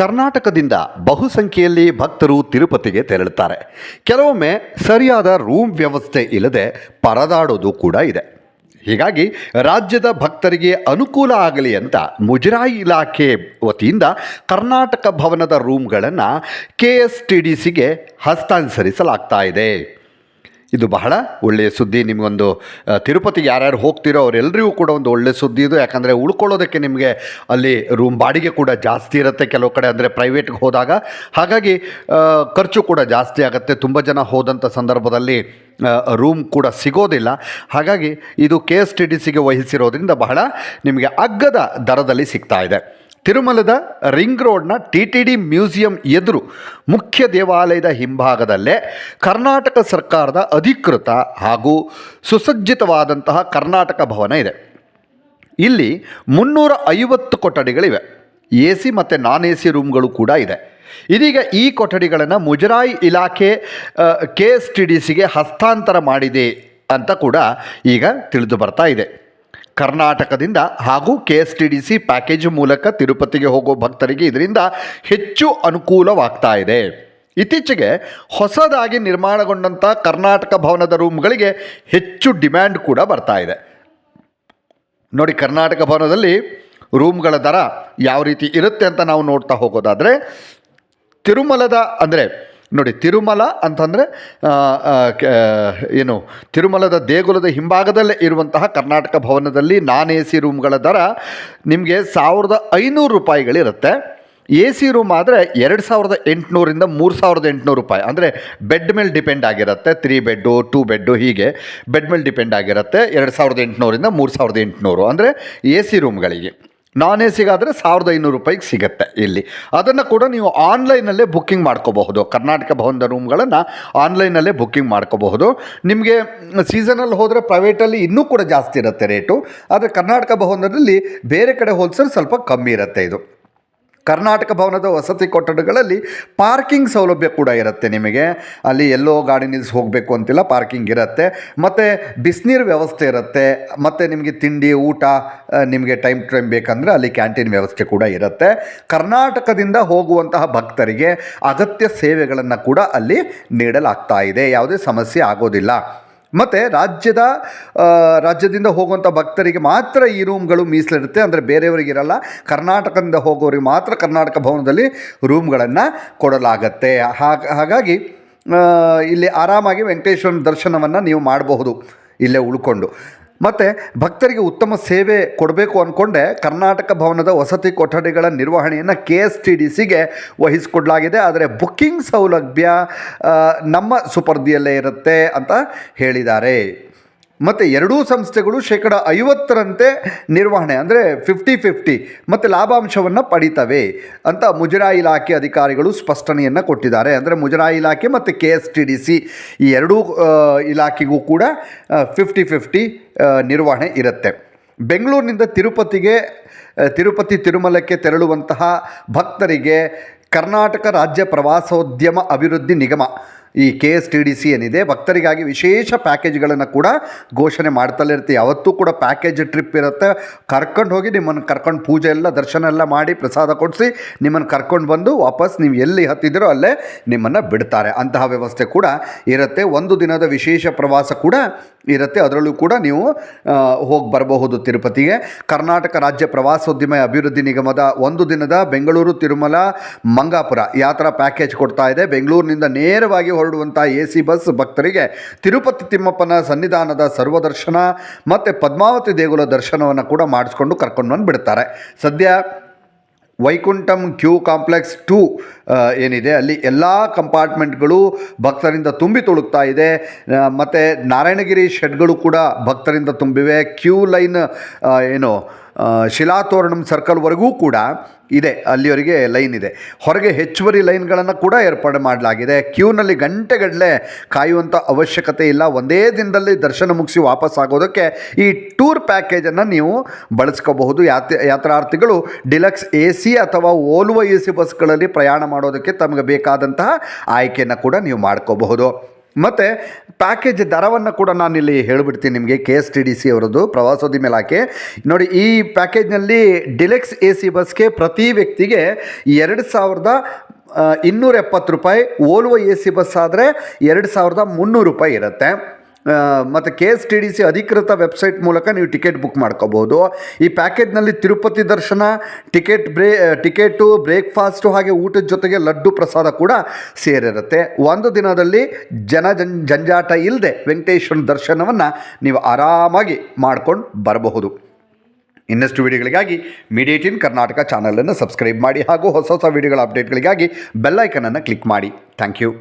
ಕರ್ನಾಟಕದಿಂದ ಬಹುಸಂಖ್ಯೆಯಲ್ಲಿ ಭಕ್ತರು ತಿರುಪತಿಗೆ ತೆರಳುತ್ತಾರೆ. ಕೆಲವೊಮ್ಮೆ ಸರಿಯಾದ ರೂಮ್ ವ್ಯವಸ್ಥೆ ಇಲ್ಲದೆ ಪರದಾಡೋದು ಕೂಡ ಇದೆ. ಹೀಗಾಗಿ ರಾಜ್ಯದ ಭಕ್ತರಿಗೆ ಅನುಕೂಲ ಆಗಲಿ ಅಂತ ಮುಜರಾಯಿ ಇಲಾಖೆ ವತಿಯಿಂದ ಕರ್ನಾಟಕ ಭವನದ ರೂಮ್ಗಳನ್ನು KSTDCಗೆ ಹಸ್ತಾಂತರಿಸಲಾಗ್ತಾ ಇದೆ. ಇದು ಬಹಳ ಒಳ್ಳೆಯ ಸುದ್ದಿ. ನಿಮಗೊಂದು ತಿರುಪತಿಗೆ ಯಾರ್ಯಾರು ಹೋಗ್ತಿರೋ ಅವರೆಲ್ಲರಿಗೂ ಕೂಡ ಒಂದು ಒಳ್ಳೆಯ ಸುದ್ದಿ ಇದು. ಯಾಕಂದರೆ ಉಳ್ಕೊಳ್ಳೋದಕ್ಕೆ ನಿಮಗೆ ಅಲ್ಲಿ ರೂಮ್ ಬಾಡಿಗೆ ಕೂಡ ಜಾಸ್ತಿ ಇರುತ್ತೆ ಕೆಲವು ಕಡೆ, ಅಂದರೆ ಪ್ರೈವೇಟ್ಗೆ ಹೋದಾಗ. ಹಾಗಾಗಿ ಖರ್ಚು ಕೂಡ ಜಾಸ್ತಿ ಆಗುತ್ತೆ. ತುಂಬ ಜನ ಹೋದಂಥ ಸಂದರ್ಭದಲ್ಲಿ ರೂಮ್ ಕೂಡ ಸಿಗೋದಿಲ್ಲ. ಹಾಗಾಗಿ ಇದು KSTDCಗೆ ವಹಿಸಿರೋದ್ರಿಂದ ಬಹಳ ನಿಮಗೆ ಅಗ್ಗದ ದರದಲ್ಲಿ ಸಿಗ್ತಾ ಇದೆ. ತಿರುಮಲದ ರಿಂಗ್ ರೋಡ್ನ TTD ಮ್ಯೂಸಿಯಂ ಎದುರು ಮುಖ್ಯ ದೇವಾಲಯದ ಹಿಂಭಾಗದಲ್ಲೇ ಕರ್ನಾಟಕ ಸರ್ಕಾರದ ಅಧಿಕೃತ ಹಾಗೂ ಸುಸಜ್ಜಿತವಾದಂತಹ ಕರ್ನಾಟಕ ಭವನ ಇದೆ. ಇಲ್ಲಿ 350 ಕೊಠಡಿಗಳಿವೆ. AC ಮತ್ತು ನಾನ್ AC ರೂಮ್ಗಳು ಕೂಡ ಇದೆ. ಇದೀಗ ಈ ಕೊಠಡಿಗಳನ್ನು ಮುಜರಾಯಿ ಇಲಾಖೆ KSTDCಗೆ ಹಸ್ತಾಂತರ ಮಾಡಿದೆ ಅಂತ ಕೂಡ ಈಗ ತಿಳಿದು ಬರ್ತಾ ಇದೆ. ಕರ್ನಾಟಕದಿಂದ ಹಾಗೂ KSTDC ಪ್ಯಾಕೇಜ್ ಮೂಲಕ ತಿರುಪತಿಗೆ ಹೋಗೋ ಭಕ್ತರಿಗೆ ಇದರಿಂದ ಹೆಚ್ಚು ಅನುಕೂಲವಾಗ್ತಾ ಇದೆ. ಇತ್ತೀಚೆಗೆ ಹೊಸದಾಗಿ ನಿರ್ಮಾಣಗೊಂಡಂಥ ಕರ್ನಾಟಕ ಭವನದ ರೂಮ್ಗಳಿಗೆ ಹೆಚ್ಚು ಡಿಮ್ಯಾಂಡ್ ಕೂಡ ಬರ್ತಾ ಇದೆ. ನೋಡಿ, ಕರ್ನಾಟಕ ಭವನದಲ್ಲಿ ರೂಮ್ಗಳ ದರ ಯಾವ ರೀತಿ ಇರುತ್ತೆ ಅಂತ ನಾವು ನೋಡ್ತಾ ಹೋಗೋದಾದರೆ, ತಿರುಮಲದ ಅಂದರೆ ನೋಡಿ, ತಿರುಮಲ ಅಂತಂದರೆ ತಿರುಮಲದ ದೇಗುಲದ ಹಿಂಭಾಗದಲ್ಲೇ ಇರುವಂತಹ ಕರ್ನಾಟಕ ಭವನದಲ್ಲಿ ನಾನ್ AC ರೂಮ್ಗಳ ದರ ನಿಮಗೆ 1500 ರೂಪಾಯಿಗಳಿರುತ್ತೆ. AC ರೂಮ್ ಆದರೆ 2800ರಿಂದ 3800 ರೂಪಾಯಿ. ಅಂದರೆ ಬೆಡ್ ಮೇಲೆ ಡಿಪೆಂಡ್ ಆಗಿರುತ್ತೆ. 3 ಬೆಡ್ಡು 2 ಬೆಡ್ಡು ಹೀಗೆ ಬೆಡ್ ಮೇಲೆ ಡಿಪೆಂಡ್ ಆಗಿರುತ್ತೆ. 2800ರಿಂದ 3800 ಅಂದರೆ AC ರೂಮ್ಗಳಿಗೆ. ನಾನ್ ACಗಾದರೆ 1500 ರೂಪಾಯಿಗೆ ಸಿಗುತ್ತೆ ಇಲ್ಲಿ. ಅದನ್ನು ಕೂಡ ನೀವು ಆನ್ಲೈನಲ್ಲೇ ಬುಕ್ಕಿಂಗ್ ಮಾಡ್ಕೋಬಹುದು. ಕರ್ನಾಟಕ ಭವನದ ರೂಮ್ಗಳನ್ನು ಆನ್ಲೈನಲ್ಲೇ ಬುಕ್ಕಿಂಗ್ ಮಾಡ್ಕೋಬಹುದು. ನಿಮಗೆ ಸೀಸನಲ್ಲಿ ಹೋದರೆ ಪ್ರೈವೇಟಲ್ಲಿ ಇನ್ನೂ ಕೂಡ ಜಾಸ್ತಿ ಇರುತ್ತೆ ರೇಟು. ಆದರೆ ಕರ್ನಾಟಕ ಭವನದಲ್ಲಿ ಬೇರೆ ಕಡೆ ಹೋಲಿಸಿದ್ರೆ ಸ್ವಲ್ಪ ಕಮ್ಮಿ ಇರುತ್ತೆ ಇದು. ಕರ್ನಾಟಕ ಭವನದ ವಸತಿ ಕೊಠಡಿಗಳಲ್ಲಿ ಪಾರ್ಕಿಂಗ್ ಸೌಲಭ್ಯ ಕೂಡ ಇರುತ್ತೆ. ನಿಮಗೆ ಅಲ್ಲಿ ಎಲ್ಲೋ ಗಾಡಿ ನಿಲ್ಲಿಸಿ ಹೋಗಬೇಕು ಅಂತಿಲ್ಲ, ಪಾರ್ಕಿಂಗ್ ಇರುತ್ತೆ. ಮತ್ತು ಬಿಸಿನೀರು ವ್ಯವಸ್ಥೆ ಇರುತ್ತೆ. ಮತ್ತು ನಿಮಗೆ ತಿಂಡಿ ಊಟ ನಿಮಗೆ ಟೈಮ್ ಬೇಕಂದರೆ ಅಲ್ಲಿ ಕ್ಯಾಂಟೀನ್ ವ್ಯವಸ್ಥೆ ಕೂಡ ಇರುತ್ತೆ. ಕರ್ನಾಟಕದಿಂದ ಹೋಗುವಂತಹ ಭಕ್ತರಿಗೆ ಅಗತ್ಯ ಸೇವೆಗಳನ್ನು ಕೂಡ ಅಲ್ಲಿ ನೀಡಲಾಗ್ತಾ ಇದೆ. ಯಾವುದೇ ಸಮಸ್ಯೆ ಆಗೋದಿಲ್ಲ. ಮತ್ತು ರಾಜ್ಯದಿಂದ ಹೋಗುವಂಥ ಭಕ್ತರಿಗೆ ಮಾತ್ರ ಈ ರೂಮ್ಗಳು ಮೀಸಲಿರುತ್ತೆ. ಅಂದರೆ ಬೇರೆಯವರಿಗಿರಲ್ಲ. ಕರ್ನಾಟಕದಿಂದ ಹೋಗೋರಿಗೆ ಮಾತ್ರ ಕರ್ನಾಟಕ ಭವನದಲ್ಲಿ ರೂಮ್ಗಳನ್ನು ಕೊಡಲಾಗತ್ತೆ. ಹಾಗಾಗಿ ಇಲ್ಲಿ ಆರಾಮಾಗಿ ವೆಂಕಟೇಶ್ವರನ ದರ್ಶನವನ್ನು ನೀವು ಮಾಡಬಹುದು ಇಲ್ಲೇ ಉಳ್ಕೊಂಡು. ಮತ್ತು ಭಕ್ತರಿಗೆ ಉತ್ತಮ ಸೇವೆ ಕೊಡಬೇಕು ಅಂದ್ಕೊಂಡೆ ಕರ್ನಾಟಕ ಭವನದ ವಸತಿ ಕೊಠಡಿಗಳ ನಿರ್ವಹಣೆಯನ್ನು KSTDCಗೆ ವಹಿಸಿಕೊಡಲಾಗಿದೆ. ಆದರೆ ಬುಕ್ಕಿಂಗ್ ಸೌಲಭ್ಯ ನಮ್ಮ ಸುಪರ್ದಿಯಲ್ಲೇ ಇರುತ್ತೆ ಅಂತ ಹೇಳಿದ್ದಾರೆ. ಮತ್ತು ಎರಡೂ ಸಂಸ್ಥೆಗಳು 50%ರಂತೆ ನಿರ್ವಹಣೆ ಅಂದರೆ 50-50 ಮತ್ತು ಲಾಭಾಂಶವನ್ನು ಪಡಿತವೆ ಅಂತ ಮುಜರಾಯಿ ಇಲಾಖೆ ಅಧಿಕಾರಿಗಳು ಸ್ಪಷ್ಟನೆಯನ್ನು ಕೊಟ್ಟಿದ್ದಾರೆ. ಅಂದರೆ ಮುಜರಾಯಿ ಇಲಾಖೆ ಮತ್ತು KSTDC ಈ ಎರಡೂ ಇಲಾಖೆಗೂ ಕೂಡ 50-50 ನಿರ್ವಹಣೆ ಇರುತ್ತೆ. ಬೆಂಗಳೂರಿನಿಂದ ತಿರುಮಲಕ್ಕೆ ತೆರಳುವಂತಹ ಭಕ್ತರಿಗೆ ಕರ್ನಾಟಕ ರಾಜ್ಯ ಪ್ರವಾಸೋದ್ಯಮ ಅಭಿವೃದ್ಧಿ ನಿಗಮ ಈ KSTDC ಏನಿದೆ ಭಕ್ತರಿಗಾಗಿ ವಿಶೇಷ ಪ್ಯಾಕೇಜ್ಗಳನ್ನು ಕೂಡ ಘೋಷಣೆ ಮಾಡ್ತಲೇ ಇರುತ್ತೆ. ಯಾವತ್ತೂ ಕೂಡ ಪ್ಯಾಕೇಜ್ ಟ್ರಿಪ್ ಇರುತ್ತೆ. ಕರ್ಕೊಂಡು ಹೋಗಿ ನಿಮ್ಮನ್ನು ಕರ್ಕೊಂಡು ಪೂಜೆ ಎಲ್ಲ ದರ್ಶನ ಎಲ್ಲ ಮಾಡಿ ಪ್ರಸಾದ ಕೊಡಿಸಿ ನಿಮ್ಮನ್ನು ಕರ್ಕೊಂಡು ಬಂದು ವಾಪಸ್ ನೀವು ಎಲ್ಲಿ ಹತ್ತಿದ್ದೀರೋ ಅಲ್ಲೇ ನಿಮ್ಮನ್ನು ಬಿಡ್ತಾರೆ. ಅಂತಹ ವ್ಯವಸ್ಥೆ ಕೂಡ ಇರುತ್ತೆ. ಒಂದು ದಿನದ ವಿಶೇಷ ಪ್ರವಾಸ ಕೂಡ ಇರುತ್ತೆ. ಅದರಲ್ಲೂ ಕೂಡ ನೀವು ಹೋಗಿ ಬರಬಹುದು ತಿರುಪತಿಗೆ. ಕರ್ನಾಟಕ ರಾಜ್ಯ ಪ್ರವಾಸೋದ್ಯಮ ಅಭಿವೃದ್ಧಿ ನಿಗಮದ ಒಂದು ದಿನದ ಬೆಂಗಳೂರು ತಿರುಮಲ ಮಂಗಾಪುರ ಯಾತ್ರಾ ಪ್ಯಾಕೇಜ್ ಕೊಡ್ತಾ ಇದೆ. ಬೆಂಗಳೂರಿನಿಂದ ನೇರವಾಗಿ ಹೊರಡುವಂಥ AC ಬಸ್ ಭಕ್ತರಿಗೆ ತಿರುಪತಿ ತಿಮ್ಮಪ್ಪನ ಸನ್ನಿಧಾನದ ಸರ್ವದರ್ಶನ ಮತ್ತು ಪದ್ಮಾವತಿ ದೇಗುಲ ದರ್ಶನವನ್ನು ಕೂಡ ಮಾಡಿಸ್ಕೊಂಡು ಕರ್ಕೊಂಡು ಬಂದು ಬಿಡ್ತಾರೆ. ಸದ್ಯ ವೈಕುಂಠಂ ಕ್ಯೂ ಕಾಂಪ್ಲೆಕ್ಸ್ 2 ಏನಿದೆ ಅಲ್ಲಿ ಎಲ್ಲ ಕಂಪಾರ್ಟ್ಮೆಂಟ್ಗಳು ಭಕ್ತರಿಂದ ತುಂಬಿ ತುಳುಕ್ತಾ ಇದೆ. ಮತ್ತು ನಾರಾಯಣಗಿರಿ ಶೆಡ್ಗಳು ಕೂಡ ಭಕ್ತರಿಂದ ತುಂಬಿವೆ. ಕ್ಯೂ ಲೈನ್ ಶಿಲಾತೋರಣಂ ಸರ್ಕಲ್ವರೆಗೂ ಕೂಡ ಇದೆ, ಅಲ್ಲಿವರೆಗೆ ಲೈನ್ ಇದೆ. ಹೊರಗೆ ಹೆಚ್ಚುವರಿ ಲೈನ್ಗಳನ್ನು ಕೂಡ ಏರ್ಪಾಡು ಮಾಡಲಾಗಿದೆ. ಕ್ಯೂನಲ್ಲಿ ಗಂಟೆಗಟ್ಟಲೆ ಕಾಯುವಂಥ ಅವಶ್ಯಕತೆ ಇಲ್ಲ. ಒಂದೇ ದಿನದಲ್ಲಿ ದರ್ಶನ ಮುಗಿಸಿ ವಾಪಸ್ ಆಗೋದಕ್ಕೆ ಈ ಟೂರ್ ಪ್ಯಾಕೇಜನ್ನು ನೀವು ಬಳಸ್ಕೋಬಹುದು. ಯಾತ್ರಾರ್ಥಿಗಳು ಡಿಲಕ್ಸ್ AC ಅಥವಾ ಓಲ್ವೋ AC ಬಸ್ಗಳಲ್ಲಿ ಪ್ರಯಾಣ ಮಾಡೋದಕ್ಕೆ ತಮಗೆ ಬೇಕಾದಂತಹ ಆಯ್ಕೆಯನ್ನು ಕೂಡ ನೀವು ಮಾಡ್ಕೋಬಹುದು. ಮತ್ತು ಪ್ಯಾಕೇಜ್ ದರವನ್ನು ಕೂಡ ನಾನಿಲ್ಲಿ ಹೇಳಿಬಿಡ್ತೀನಿ ನಿಮಗೆ. KSTDC ಅವರದ್ದು ಪ್ರವಾಸೋದ್ಯಮ ಇಲಾಖೆ ನೋಡಿ, ಈ ಪ್ಯಾಕೇಜ್ನಲ್ಲಿ ಡಿಲೆಕ್ಸ್ AC ಬಸ್ಗೆ ಪ್ರತಿ ವ್ಯಕ್ತಿಗೆ 2,270 ರೂಪಾಯಿ, ವೋಲ್ವೋ AC ಬಸ್ ಆದರೆ 2,300 ರೂಪಾಯಿ ಇರುತ್ತೆ. ಮತ್ತು KSTDC ಅಧಿಕೃತ ವೆಬ್ಸೈಟ್ ಮೂಲಕ ನೀವು ಟಿಕೆಟ್ ಬುಕ್ ಮಾಡ್ಕೋಬೋದು. ಈ ಪ್ಯಾಕೇಜ್ನಲ್ಲಿ ತಿರುಪತಿ ದರ್ಶನ, ಟಿಕೆಟು, ಬ್ರೇಕ್ಫಾಸ್ಟು ಹಾಗೆ ಊಟದ ಜೊತೆಗೆ ಲಡ್ಡು ಪ್ರಸಾದ ಕೂಡ ಸೇರಿರುತ್ತೆ. ಒಂದು ದಿನದಲ್ಲಿ ಜಂಜಾಟ ಇಲ್ಲದೆ ವೆಂಕಟೇಶ್ವರ ದರ್ಶನವನ್ನು ನೀವು ಆರಾಮಾಗಿ ಮಾಡ್ಕೊಂಡು ಬರಬಹುದು. ಇನ್ನಷ್ಟು ವಿಡಿಯೋಗಳಿಗಾಗಿ ಮೀಡಿಯಾ 18 ಕರ್ನಾಟಕ ಚಾನಲನ್ನು ಸಬ್ಸ್ಕ್ರೈಬ್ ಮಾಡಿ ಹಾಗೂ ಹೊಸ ವಿಡಿಯೋಗಳ ಅಪ್ಡೇಟ್ಗಳಿಗಾಗಿ ಬೆಲ್ ಐಕನನ್ನು ಕ್ಲಿಕ್ ಮಾಡಿ. Thank you.